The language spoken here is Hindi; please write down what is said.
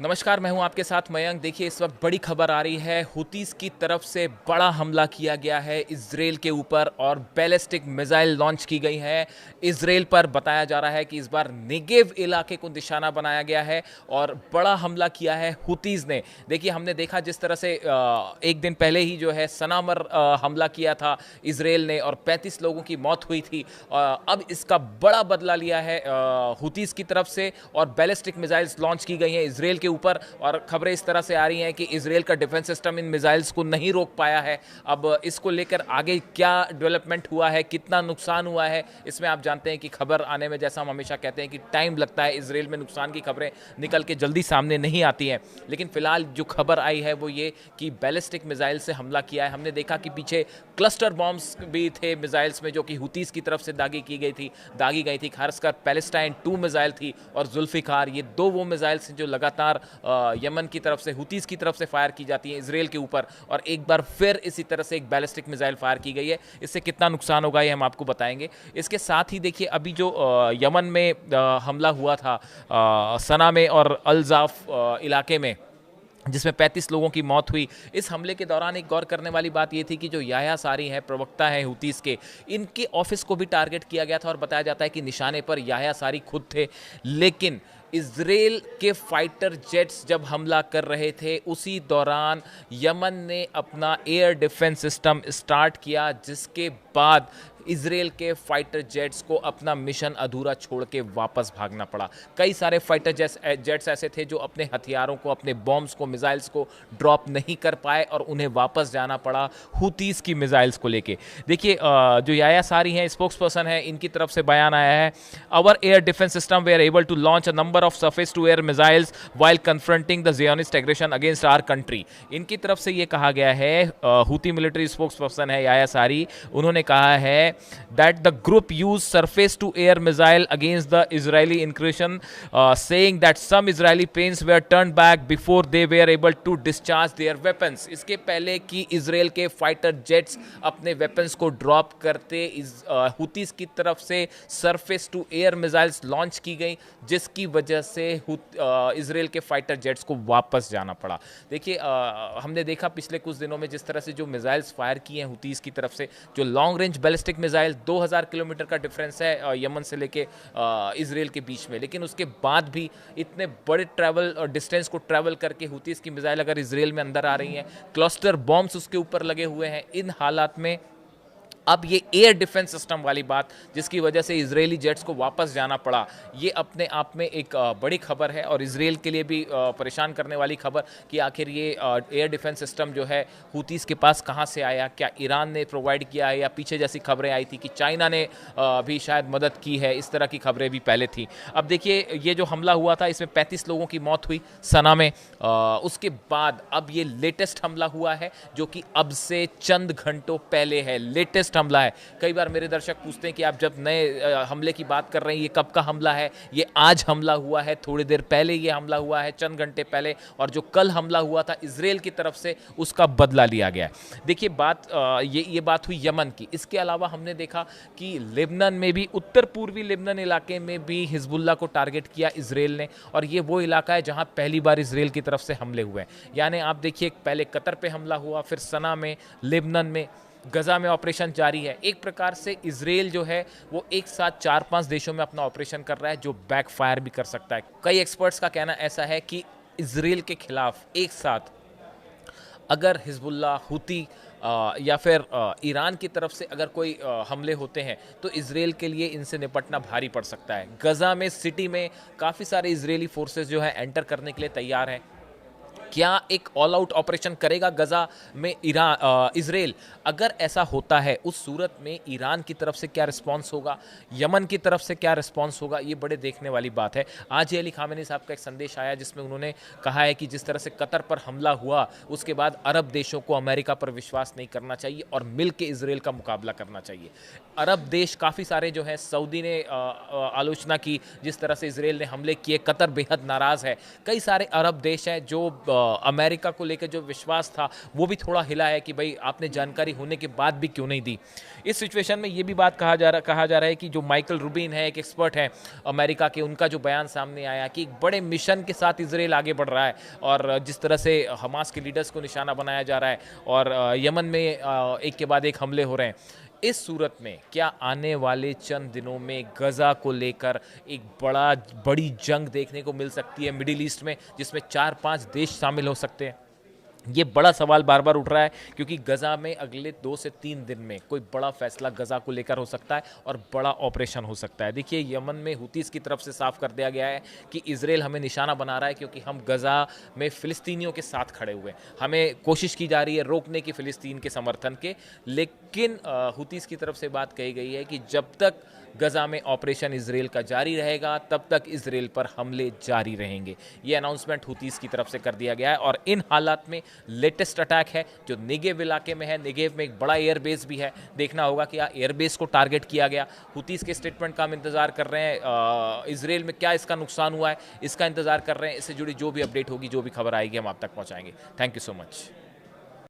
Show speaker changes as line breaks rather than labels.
नमस्कार, मैं हूं आपके साथ मयंक। देखिए, इस वक्त बड़ी खबर आ रही है। हुतीस की तरफ से बड़ा हमला किया गया है इजराइल के ऊपर और बैलिस्टिक मिसाइल लॉन्च की गई है इजराइल पर। बताया जा रहा है कि इस बार नेगेव इलाके को निशाना बनाया गया है और बड़ा हमला किया है हुतीस ने। देखिए, हमने देखा जिस तरह से एक दिन पहले ही जो है सनामर हमला किया था इजराइल ने और 35 लोगों की मौत हुई थी। अब इसका बड़ा बदला लिया है हुतीस की तरफ से और बैलिस्टिक मिसाइल्स लॉन्च की गई हैं इजराइल के ऊपर। और खबरें इस तरह से आ रही हैं कि इजराइल का डिफेंस सिस्टम इन मिसाइल्स को नहीं रोक पाया है। अब इसको लेकर आगे क्या डेवलपमेंट हुआ है, कितना नुकसान हुआ है, इसमें आप जानते हैं कि खबर आने में, जैसा हम हमेशा कहते हैं कि टाइम लगता है, इजराइल में नुकसान की खबरें निकल के जल्दी सामने नहीं आती हैं। लेकिन फिलहाल जो खबर आई है वो ये कि बैलिस्टिक मिसाइल से हमला किया है। हमने देखा कि पीछे क्लस्टर बॉम्ब्स भी थे मिसाइल्स में, जो कि हुतीस की तरफ से दागी गई थी। खासकर पैलेस्टाइन 2 मिसाइल थी और जुल्फिकार, ये दो वो मिसाइल्स जो लगातार यमन की तरफ से, हुतीस की तरफ से फायर की जाती है इजराइल के ऊपर। और एक बार फिर इसी तरह से एक बैलिस्टिक मिसाइल फायर की गई है। इससे कितना नुकसान होगा ये हम आपको बताएंगे। इसके साथ ही देखिए, अभी जो यमन में हमला हुआ था सना में और अल-जाफ इलाके में, जिसमें 35 लोगों की मौत हुई। इस हमले के दौरान एक गौर करने वाली बात यह थी कि जो याह्या सारी हैं, प्रवक्ता हैं हुतीस के, इनके ऑफिस को भी टारगेट किया गया था और बताया जाता है कि निशाने पर याह्या सारी खुद थे। लेकिन इजराइल के फाइटर जेट्स जब हमला कर रहे थे, उसी दौरान यमन ने अपना एयर डिफेंस सिस्टम स्टार्ट किया, जिसके बाद इजराइल के फाइटर जेट्स को अपना मिशन अधूरा छोड़ के वापस भागना पड़ा। कई सारे फाइटर जेट्स ऐसे थे जो अपने हथियारों को, अपने बॉम्ब्स को, मिसाइल्स को ड्रॉप नहीं कर पाए और उन्हें वापस जाना पड़ा हुतीस की मिसाइल्स को लेके। देखिए, जो याह्या सारी हैं, स्पोक्स पर्सन है, इनकी तरफ से बयान आया है, our air defence system were able to launch a number of surface to air missiles while confronting the Zionist aggression against our country. इनकी तरफ से ये कहा गया है, हुती मिलिट्री स्पोक्स पर्सन है याह्या सारी, उन्होंने कहा है that the group used surface to air missile against the Israeli incursion, saying that some Israeli planes were turned back before they were able to discharge their weapons। इसके पहले कि इजराइल के फाइटर जेट्स अपने वेपन्स को ड्रॉप करते, हुतीस की तरफ से surface to air missiles launch की गई, जिसकी वजह से इजराइल के फाइटर जेट्स को वापस जाना पड़ा। देखिए, हमने देखा पिछले कुछ दिनों में जिस तरह से जो मिसाइल्स फायर किए हैं हुतीस की तरफ से, जो long range ballistic missile, 2000 kilometre का डिफरेंस है यमन से लेके इजराइल के बीच में, लेकिन उसके बाद भी इतने बड़े ट्रैवल डिस्टेंस को ट्रैवल करके हुतीस की मिसाइल अगर इजराइल में अंदर आ रही हैं, क्लस्टर बॉम्ब्स उसके ऊपर लगे हुए हैं, इन हालात में अब ये एयर डिफेंस सिस्टम वाली बात, जिसकी वजह से इजरायली जेट्स को वापस जाना पड़ा, ये अपने आप में एक बड़ी खबर है और इजराइल के लिए भी परेशान करने वाली खबर कि आखिर ये एयर डिफेंस सिस्टम जो है हुतीस के पास कहाँ से आया, क्या ईरान ने प्रोवाइड किया है, या पीछे जैसी खबरें आई थी कि चाइना ने भी शायद मदद की है, इस तरह की खबरें भी पहले थी। अब देखिए, ये जो हमला हुआ था इसमें 35 लोगों की मौत हुई सना में। उसके बाद अब ये लेटेस्ट हमला हुआ है, जो कि अब से चंद घंटों पहले है, लेटेस्ट हमला है। कई बार मेरे दर्शक पूछते हैं कि आप जब नए हमले की बात कर रहे हैं, ये कब का हमला है? ये आज हमला हुआ है, थोड़ी देर पहले ये हमला हुआ है, चंद घंटे पहले। और जो कल हमला हुआ था इजराइल की तरफ से, उसका बदला लिया गया है। देखिए, ये बात हुई यमन की। इसके अलावा हमने देखा कि लेबनान में भी, उत्तर पूर्वी लेबनान इलाके में भी हिजबुल्लाह को टारगेट किया इजराइल ने, और ये वो इलाका है जहां पहली बार इजराइल की तरफ से हमले हुए हैं। यानी आप देखिए, पहले कतर पे हमला हुआ, फिर सना में, लेबनान में, गजा में ऑपरेशन जारी है। एक प्रकार से इजराइल जो है वो एक साथ 4-5 देशों में अपना ऑपरेशन कर रहा है, जो बैकफायर भी कर सकता है। कई एक्सपर्ट्स का कहना ऐसा है कि इजराइल के खिलाफ एक साथ अगर हिजबुल्लाह, हुती या फिर ईरान की तरफ से अगर कोई हमले होते हैं, तो इजराइल के लिए इनसे निपटना भारी पड़ सकता है। गजा में, सिटी में काफ़ी सारे इजरायली फोर्सेस जो है एंटर करने के लिए तैयार हैं। क्या एक ऑल आउट ऑपरेशन करेगा गजा में इजराइल? अगर ऐसा होता है, उस सूरत में ईरान की तरफ से क्या रिस्पांस होगा, यमन की तरफ से क्या रिस्पांस होगा, ये बड़े देखने वाली बात है। आज ही अली खामेनी साहब का एक संदेश आया, जिसमें उन्होंने कहा है कि जिस तरह से कतर पर हमला हुआ, उसके बाद अरब देशों को अमेरिका पर विश्वास नहीं करना चाहिए और मिल के इजराइल का मुकाबला करना चाहिए। अरब देश काफ़ी सारे जो हैं, सऊदी ने आलोचना की जिस तरह से इजराइल ने हमले किए, कतर बेहद नाराज़ है। कई सारे अरब देश हैं जो अमेरिका को लेकर जो विश्वास था वो भी थोड़ा हिला है कि भाई आपने जानकारी होने के बाद भी क्यों नहीं दी। इस सिचुएशन में ये भी बात कहा जा रहा है कि जो माइकल रूबिन है, एक एक्सपर्ट है अमेरिका के, उनका जो बयान सामने आया कि एक बड़े मिशन के साथ इसराइल आगे बढ़ रहा है और जिस तरह से हमास के लीडर्स को निशाना बनाया जा रहा है और यमन में एक के बाद एक हमले हो रहे हैं, इस सूरत में क्या आने वाले चंद दिनों में गजा को लेकर एक बड़ी जंग देखने को मिल सकती है मिडिल ईस्ट में, जिसमें 4-5 देश शामिल हो सकते हैं? ये बड़ा सवाल बार बार उठ रहा है क्योंकि गजा में अगले 2 से 3 दिन में कोई बड़ा फैसला गजा को लेकर हो सकता है और बड़ा ऑपरेशन हो सकता है। देखिए, यमन में हुतीस की तरफ से साफ कर दिया गया है कि इजराइल हमें निशाना बना रहा है क्योंकि हम गजा में फिलिस्तीनियों के साथ खड़े हुए हैं। हमें कोशिश की जा रही है रोकने की फिलिस्तीन के समर्थन के, लेकिन हुतीस की तरफ से बात कही गई है कि जब तक गजा में ऑपरेशन इजराइल का जारी रहेगा तब तक इजराइल पर हमले जारी रहेंगे। ये अनाउंसमेंट हुतीस की तरफ से कर दिया गया है और इन हालात में लेटेस्ट अटैक है जो नेगेव इलाके में है। नेगेव में एक बड़ा एयरबेस भी है, देखना होगा कि एयरबेस को टारगेट किया गया। हुतीस के स्टेटमेंट का हम इंतजार कर रहे हैं। इजराइल में क्या इसका नुकसान हुआ है इसका इंतजार कर रहे हैं। इससे जुड़ी जो भी अपडेट होगी, जो भी खबर आएगी, हम आप तक पहुंचाएंगे। Thank you so much.